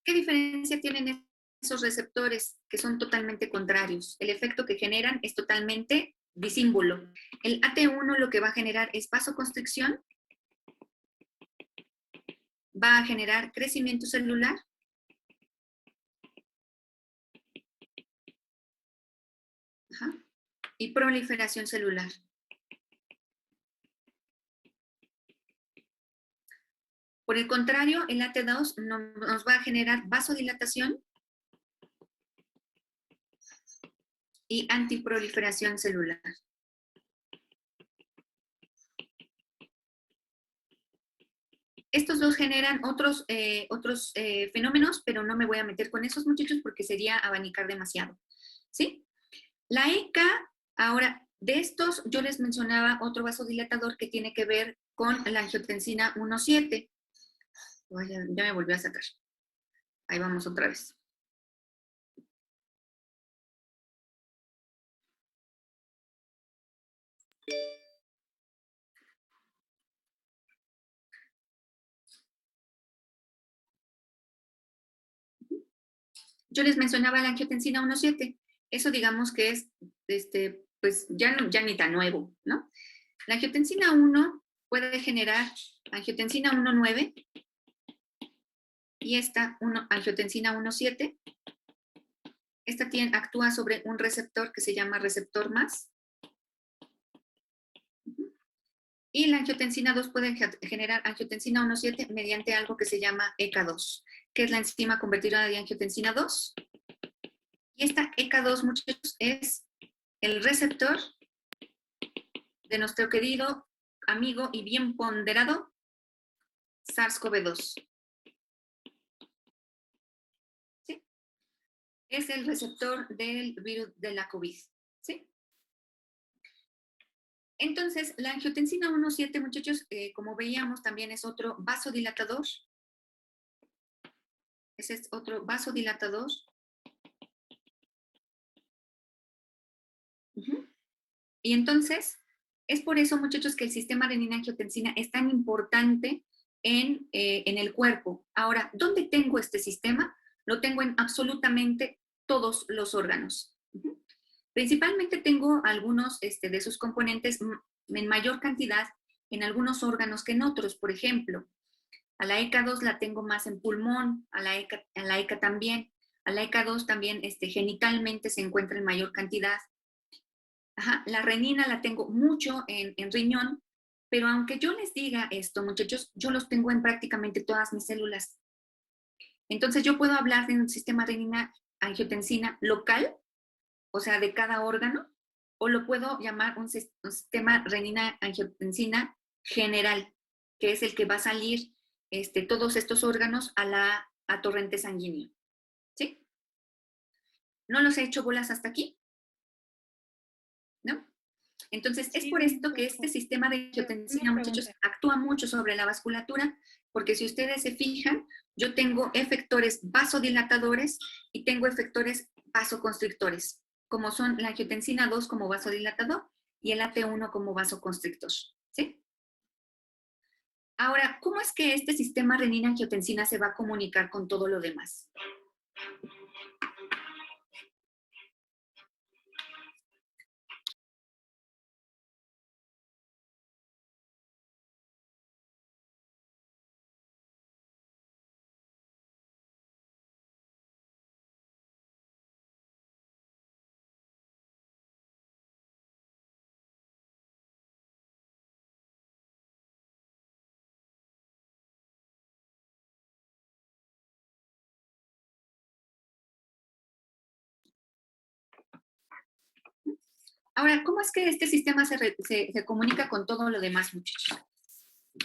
¿Qué diferencia tienen esos receptores que son totalmente contrarios. El efecto que generan es totalmente disímbolo. El AT1 lo que va a generar es vasoconstricción, va a generar crecimiento celular, y proliferación celular. Por el contrario, el AT2 nos va a generar vasodilatación y antiproliferación celular. Estos dos generan otros fenómenos, pero no me voy a meter con esos, muchachos, porque sería abanicar demasiado, ¿sí? La ECA, ahora, de estos yo les mencionaba otro vasodilatador que tiene que ver con la angiotensina 1,7. Ya me volvió a sacar. Ahí vamos otra vez. Yo les mencionaba la angiotensina 1,7. Eso digamos que es, pues ya ni tan nuevo, ¿no? La angiotensina 1 puede generar angiotensina 1,9 y esta angiotensina 1,7. Esta actúa sobre un receptor que se llama receptor más. Y la angiotensina 2 puede generar angiotensina 1,7 mediante algo que se llama ECA2, que es la enzima convertidora de angiotensina 2. Y esta ECA2, muchachos, es el receptor de nuestro querido amigo y bien ponderado SARS-CoV-2. ¿Sí? Es el receptor del virus de la COVID. ¿Sí? Entonces, la angiotensina 1,7, muchachos, como veíamos, también es otro vasodilatador. Ese es otro vasodilatador. Y entonces, es por eso, muchachos, que el sistema renina-angiotensina es tan importante en el cuerpo. Ahora, ¿dónde tengo este sistema? Lo tengo en absolutamente todos los órganos. Principalmente tengo algunos de sus componentes en mayor cantidad en algunos órganos que en otros. Por ejemplo, a la ECA2 la tengo más en pulmón, a la ECA también. A la ECA2 también genitalmente se encuentra en mayor cantidad. La renina la tengo mucho en riñón, pero aunque yo les diga esto, muchachos, yo los tengo en prácticamente todas mis células. Entonces yo puedo hablar de un sistema renina-angiotensina local, o sea, de cada órgano, o lo puedo llamar un sistema renina-angiotensina general, que es el que va a salir todos estos órganos a torrente sanguíneo. ¿Sí? ¿No los he hecho bolas hasta aquí? ¿No? Entonces, es por esto que este sistema de angiotensina, muchachos, actúa mucho sobre la vasculatura, porque si ustedes se fijan, yo tengo efectores vasodilatadores y tengo efectores vasoconstrictores, como son la angiotensina 2 como vasodilatador y el AT1 como vasoconstrictor, ¿sí? Ahora, ¿cómo es que este sistema renina-angiotensina se va a comunicar con todo lo demás? Ahora, ¿cómo es que este sistema se comunica con todo lo demás, muchachos?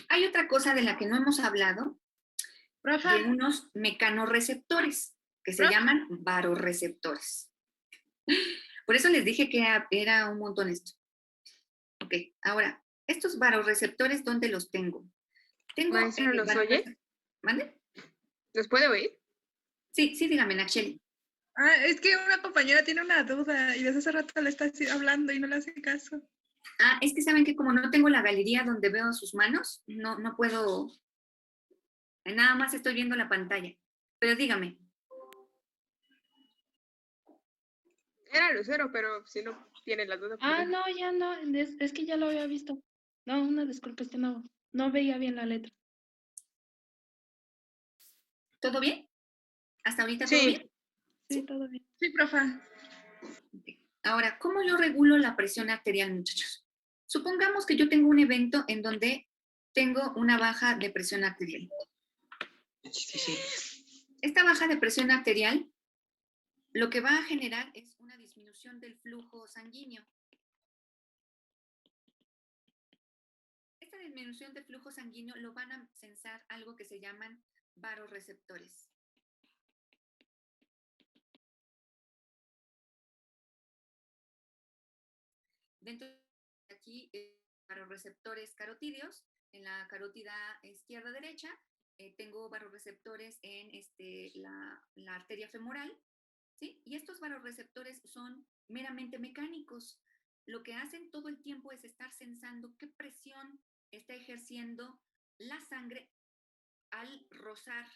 Hay otra cosa de la que no hemos hablado, de unos mecanorreceptores, que se llaman varoreceptores. Por eso les dije que era un montón esto. Ok, ahora, estos varoreceptores, ¿dónde los tengo? Tengo... ¿Maestra, los oye? ¿Mande? ¿Los puede oír? Sí, dígame, Nacheli. Es que una compañera tiene una duda y desde hace rato le está hablando y no le hace caso. Es que saben que como no tengo la galería donde veo sus manos, no puedo... Nada más estoy viendo la pantalla. Pero dígame. Era Lucero, pero si no tiene la duda. Ah, pues, no, ya no, es que ya lo había visto. No, una disculpa, es que no veía bien la letra. ¿Todo bien? ¿Hasta ahorita todo Sí, bien? Sí, todo bien. Sí, profa. Ok. Ahora, ¿cómo yo regulo la presión arterial, muchachos? Supongamos que yo tengo un evento en donde tengo una baja de presión arterial. Esta baja de presión arterial lo que va a generar es una disminución del flujo sanguíneo. Esta disminución de flujo sanguíneo lo van a sensar algo que se llaman vasoreceptores. Dentro de aquí, vasoreceptores carotídeos, en la carótida izquierda-derecha, tengo vasoreceptores en la arteria femoral, ¿sí? Y estos vasoreceptores son meramente mecánicos. Lo que hacen todo el tiempo es estar sensando qué presión está ejerciendo la sangre al rozar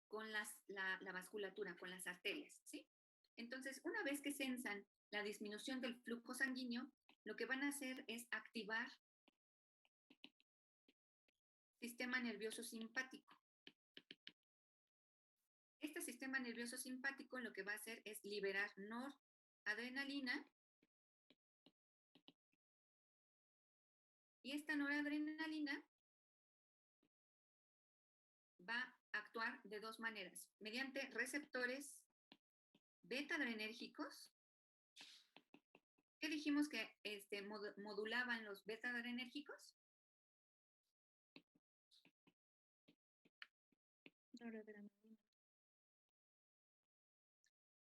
con la vasculatura, con las arterias, ¿sí? Entonces, una vez que sensan la disminución del flujo sanguíneo, lo que van a hacer es activar el sistema nervioso simpático. Este sistema nervioso simpático lo que va a hacer es liberar noradrenalina, y esta noradrenalina va a actuar de dos maneras, mediante receptores beta-adrenérgicos. ¿Qué dijimos que modulaban los beta-adrenérgicos?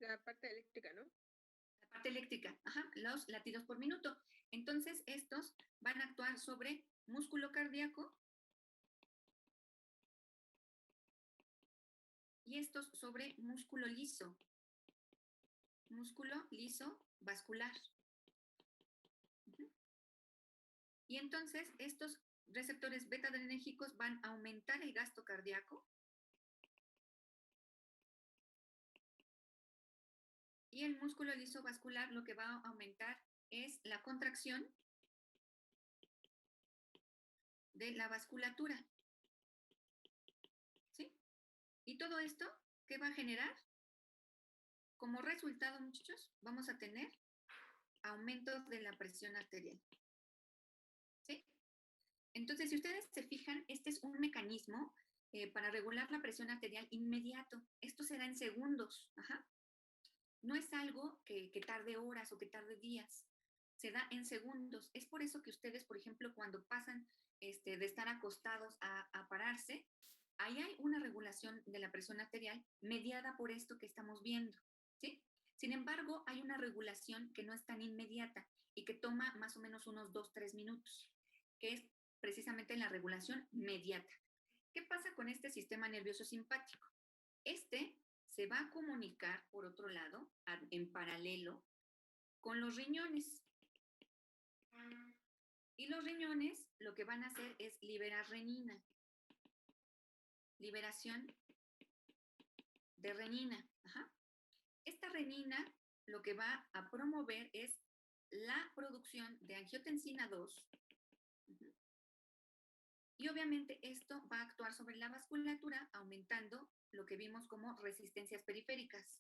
la parte eléctrica, ¿no? La parte eléctrica, ajá, los latidos por minuto. Entonces, estos van a actuar sobre músculo cardíaco y estos sobre músculo liso vascular. Y entonces, estos receptores beta-adrenérgicos van a aumentar el gasto cardíaco y el músculo liso vascular lo que va a aumentar es la contracción de la vasculatura, ¿sí? Y todo esto, ¿qué va a generar? Como resultado, muchachos, vamos a tener aumento de la presión arterial, ¿sí? Entonces, si ustedes se fijan, este es un mecanismo para regular la presión arterial inmediato. Esto se da en segundos, ajá. No es algo que tarde horas o que tarde días, se da en segundos. Es por eso que ustedes, por ejemplo, cuando pasan de estar acostados a pararse, ahí hay una regulación de la presión arterial mediada por esto que estamos viendo, ¿sí? Sin embargo, hay una regulación que no es tan inmediata y que toma más o menos unos 2-3 minutos, que es precisamente la regulación mediata. ¿Qué pasa con este sistema nervioso simpático? Este se va a comunicar, por otro lado, en paralelo, con los riñones. Y los riñones lo que van a hacer es liberar renina. Liberación de renina. Ajá. Esta renina lo que va a promover es la producción de angiotensina 2. Uh-huh. Y obviamente esto va a actuar sobre la vasculatura, aumentando lo que vimos como resistencias periféricas.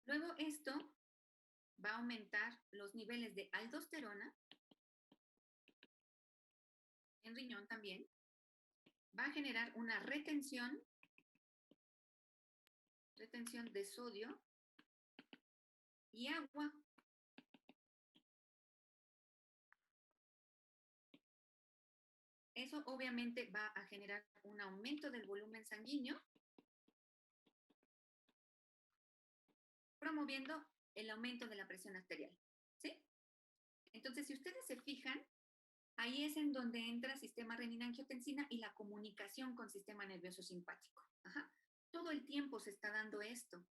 Luego esto va a aumentar los niveles de aldosterona, en riñón también, va a generar una retención de sodio y agua. Eso obviamente va a generar un aumento del volumen sanguíneo, promoviendo el aumento de la presión arterial, ¿sí? Entonces, si ustedes se fijan, ahí es en donde entra sistema renina-angiotensina y la comunicación con sistema nervioso simpático. Ajá. Todo el tiempo se está dando esto.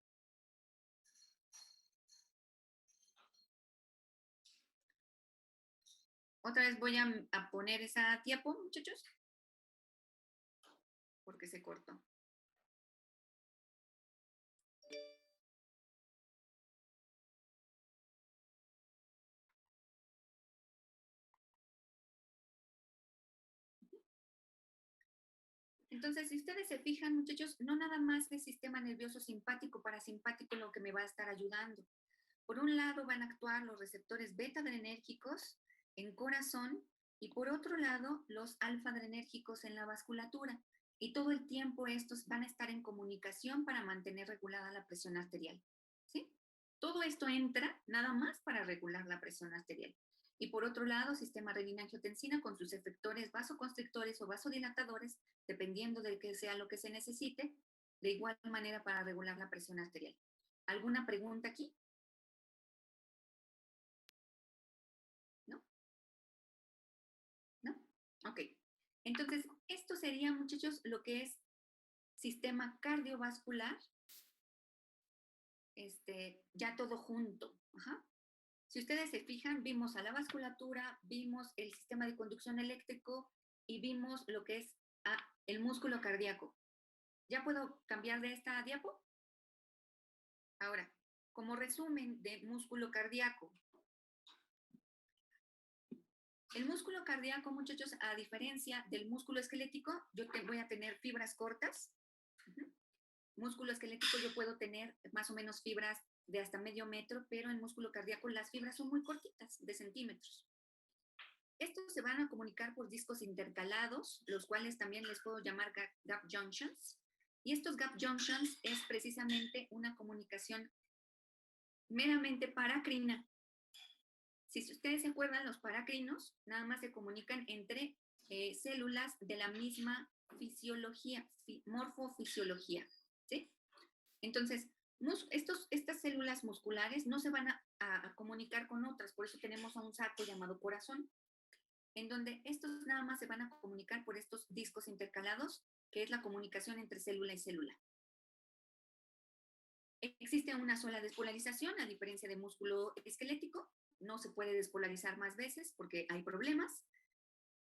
Otra vez voy a poner esa diapo, muchachos, porque se cortó. Entonces, si ustedes se fijan, muchachos, no nada más es sistema nervioso simpático, parasimpático lo que me va a estar ayudando. Por un lado van a actuar los receptores beta-adrenérgicos en corazón y por otro lado los alfa-adrenérgicos en la vasculatura. Y todo el tiempo estos van a estar en comunicación para mantener regulada la presión arterial. ¿Sí? Todo esto entra nada más para regular la presión arterial. Y por otro lado, sistema renina-angiotensina con sus efectores vasoconstrictores o vasodilatadores, dependiendo de qué sea lo que se necesite, de igual manera para regular la presión arterial. ¿Alguna pregunta aquí? ¿No? ¿No? Ok. Entonces, esto sería, muchachos, lo que es sistema cardiovascular, ya todo junto. Ajá. Si ustedes se fijan, vimos a la vasculatura, vimos el sistema de conducción eléctrico y vimos lo que es el músculo cardíaco. ¿Ya puedo cambiar de esta diapo? Ahora, como resumen de músculo cardíaco. El músculo cardíaco, muchachos, a diferencia del músculo esquelético, yo voy a tener fibras cortas. Músculo esquelético yo puedo tener más o menos fibras de hasta medio metro, pero en músculo cardíaco las fibras son muy cortitas, de centímetros. Estos se van a comunicar por discos intercalados, los cuales también les puedo llamar gap junctions. Y estos gap junctions es precisamente una comunicación meramente paracrina. Si ustedes se acuerdan, los paracrinos nada más se comunican entre células de la misma fisiología, morfofisiología, ¿sí? Entonces, estas células musculares no se van a comunicar con otras, por eso tenemos a un saco llamado corazón, en donde estos nada más se van a comunicar por estos discos intercalados, que es la comunicación entre célula y célula. Existe una sola despolarización, a diferencia de músculo esquelético, no se puede despolarizar más veces porque hay problemas.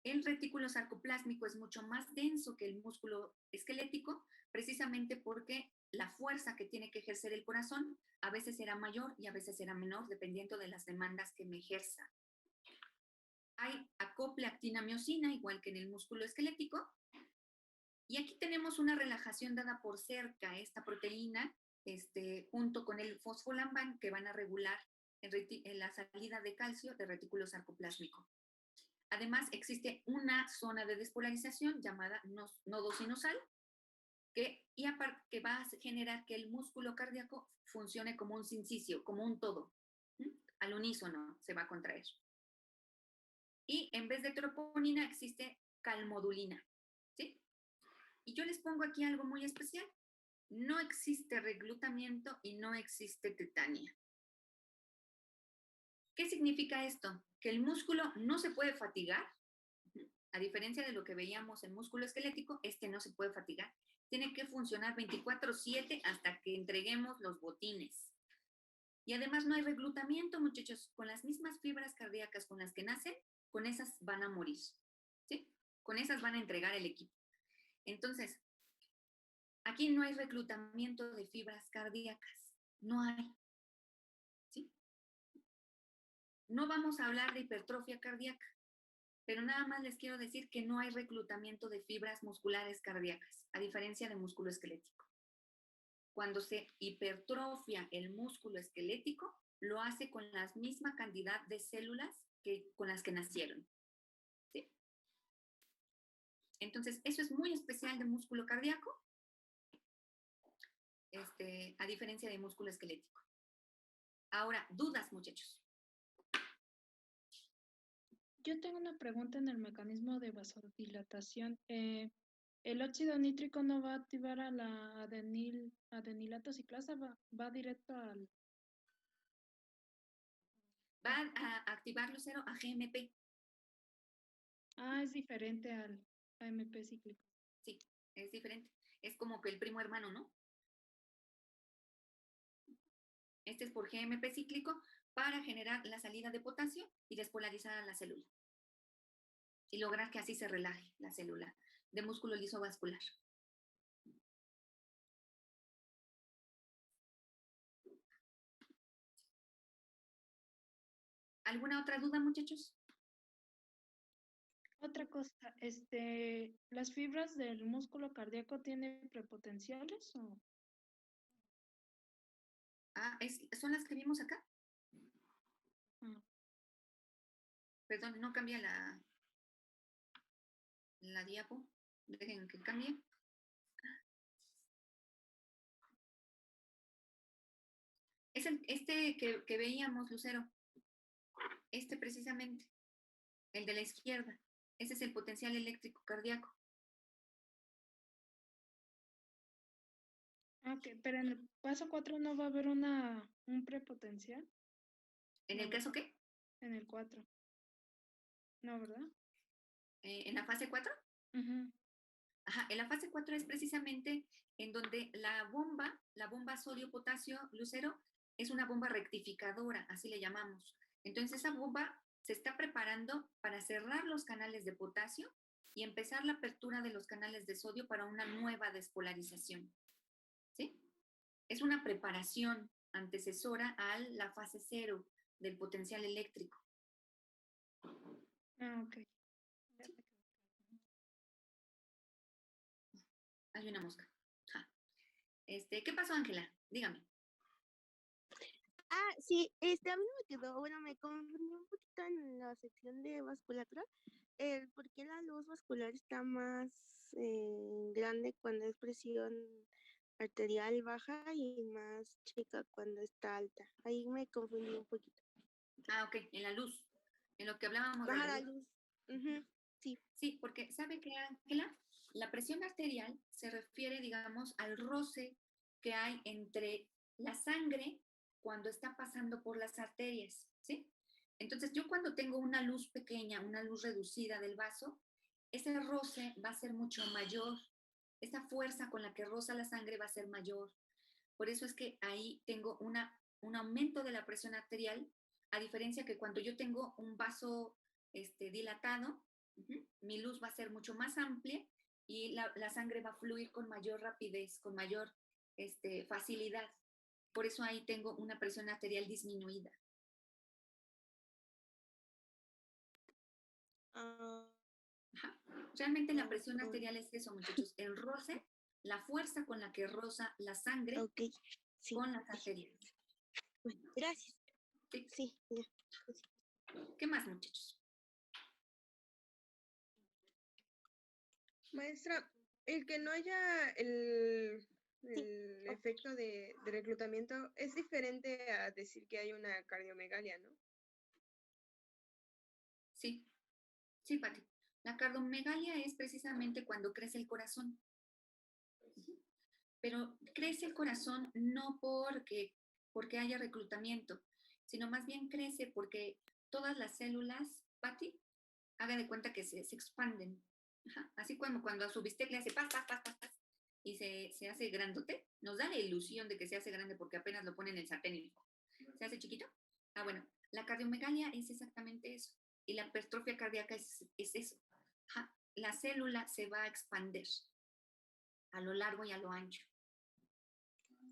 El retículo sarcoplásmico es mucho más denso que el músculo esquelético, precisamente porque la fuerza que tiene que ejercer el corazón a veces será mayor y a veces será menor, dependiendo de las demandas que me ejerza. Hay acople actina-miosina, igual que en el músculo esquelético. Y aquí tenemos una relajación dada por cerca, esta proteína, junto con el fosfolamban, que van a regular en la salida de calcio del retículo sarcoplásmico. Además, existe una zona de despolarización llamada nodo sinusal, que va a generar que el músculo cardíaco funcione como un sincicio, como un todo. Al unísono se va a contraer. Y en vez de troponina existe calmodulina, ¿sí? Y yo les pongo aquí algo muy especial. No existe reclutamiento y no existe tetania. ¿Qué significa esto? Que el músculo no se puede fatigar. A diferencia de lo que veíamos en músculo esquelético, no se puede fatigar. Tiene que funcionar 24/7 hasta que entreguemos los botines. Y además no hay reclutamiento, muchachos. Con las mismas fibras cardíacas con las que nacen, con esas van a morir. ¿Sí? Con esas van a entregar el equipo. Entonces, aquí no hay reclutamiento de fibras cardíacas. No hay. ¿Sí? No vamos a hablar de hipertrofia cardíaca, pero nada más les quiero decir que no hay reclutamiento de fibras musculares cardíacas, a diferencia de músculo esquelético. Cuando se hipertrofia el músculo esquelético, lo hace con la misma cantidad de células con las que nacieron. ¿Sí? Entonces, eso es muy especial de músculo cardíaco, a diferencia de músculo esquelético. Ahora, dudas, muchachos. Yo tengo una pregunta en el mecanismo de vasodilatación. ¿El óxido nítrico no va a activar a la adenilato ciclasa? ¿Va directo al...? Va a activar, Lucero, a GMP. Ah, es diferente al AMP cíclico. Sí, es diferente. Es como que el primo hermano, ¿no? Este es por GMP cíclico para generar la salida de potasio y despolarizar a la célula. Y lograr que así se relaje la célula de músculo liso vascular. ¿Alguna otra duda, muchachos? Otra cosa, ¿las fibras del músculo cardíaco tienen prepotenciales o? Ah, son las que vimos acá. Ah, Perdón, no cambia la diapo. Dejen que cambie. Es este que veíamos, Lucero. Este precisamente, el de la izquierda. Ese es el potencial eléctrico cardíaco. ok, pero en el paso 4 no va a haber un prepotencial. ¿En el No, caso ¿verdad? qué? En el 4. No, ¿verdad? ¿En la fase 4? Ujú. Ajá, en la fase 4 es precisamente en donde la bomba sodio-potasio, Lucero, es una bomba rectificadora, así le llamamos. Entonces esa bomba se está preparando para cerrar los canales de potasio y empezar la apertura de los canales de sodio para una nueva despolarización. ¿Sí? Es una preparación antecesora a la fase 0 del potencial eléctrico. Ah, ok. Hay una mosca. Ja. ¿Qué pasó, Ángela? Dígame. Ah, sí, a mí no me quedó, bueno, me confundí un poquito en la sección de vasculatura, por qué la luz vascular está más grande cuando es presión arterial baja y más chica cuando está alta. Ahí me confundí un poquito. Ah, ok, en la luz, en lo que hablábamos de Baja la la luz. luz. Ujú, sí. Sí, porque ¿sabe qué, Ángela? La presión arterial se refiere, digamos, al roce que hay entre la sangre cuando está pasando por las arterias, ¿sí? Entonces, yo cuando tengo una luz pequeña, una luz reducida del vaso, ese roce va a ser mucho mayor. Esa fuerza con la que roza la sangre va a ser mayor. Por eso es que ahí tengo un aumento de la presión arterial, a diferencia que cuando yo tengo un vaso dilatado, mi luz va a ser mucho más amplia y la sangre va a fluir con mayor rapidez, con mayor facilidad. Por eso ahí tengo una presión arterial disminuida. Ah, Ajá. Realmente la presión arterial es eso, muchachos, el roce, la fuerza con la que roza la sangre ok, sí. con las arterias. Bueno, gracias. ¿Sí? Sí, ya. ¿Qué más, muchachos? Maestra, el que no haya el Sí. efecto de reclutamiento es diferente a decir que hay una cardiomegalia, ¿no? Sí, sí, Pati. La cardiomegalia es precisamente cuando crece el corazón. Pero crece el corazón no porque haya reclutamiento, sino más bien crece porque todas las células, Pati, haga de cuenta que se expanden. Ajá. Así como cuando a su bistec le hace paz, paz, paz, paz, paz, y se hace grandote, nos da la ilusión de que se hace grande porque apenas lo ponen en el sartén y se hace chiquito. Ah, bueno, la cardiomegalia es exactamente eso. Y la hipertrofia cardíaca es eso. Ajá. La célula se va a expandir a lo largo y a lo ancho.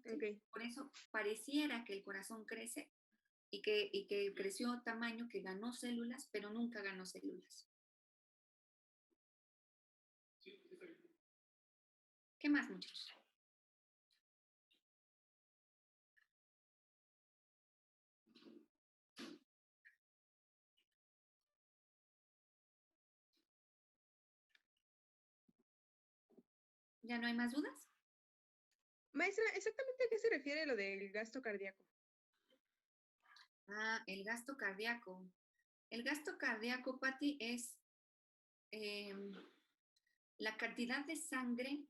¿Sí? Ok. Por eso pareciera que el corazón crece y que creció tamaño, que ganó células, pero nunca ganó células. ¿Qué más, muchachos? ¿Ya no hay más dudas? Maestra, ¿exactamente a qué se refiere lo del gasto cardíaco? Ah, el gasto cardíaco. El gasto cardíaco, Patti, es la cantidad de sangre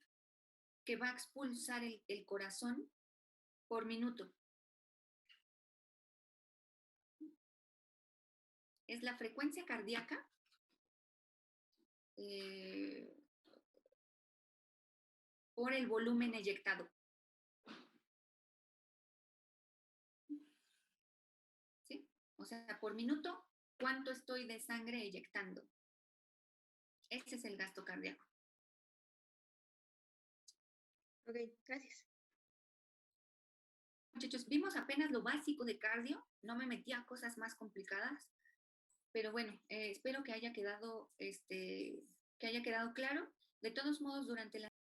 que va a expulsar el corazón por minuto. Es la frecuencia cardíaca por el volumen eyectado. ¿Sí? O sea, por minuto, ¿cuánto estoy de sangre eyectando? Ese es el gasto cardíaco. Ok, gracias. Muchachos, vimos apenas lo básico de cardio, no me metí a cosas más complicadas, pero bueno, espero que haya quedado haya quedado claro. De todos modos, durante la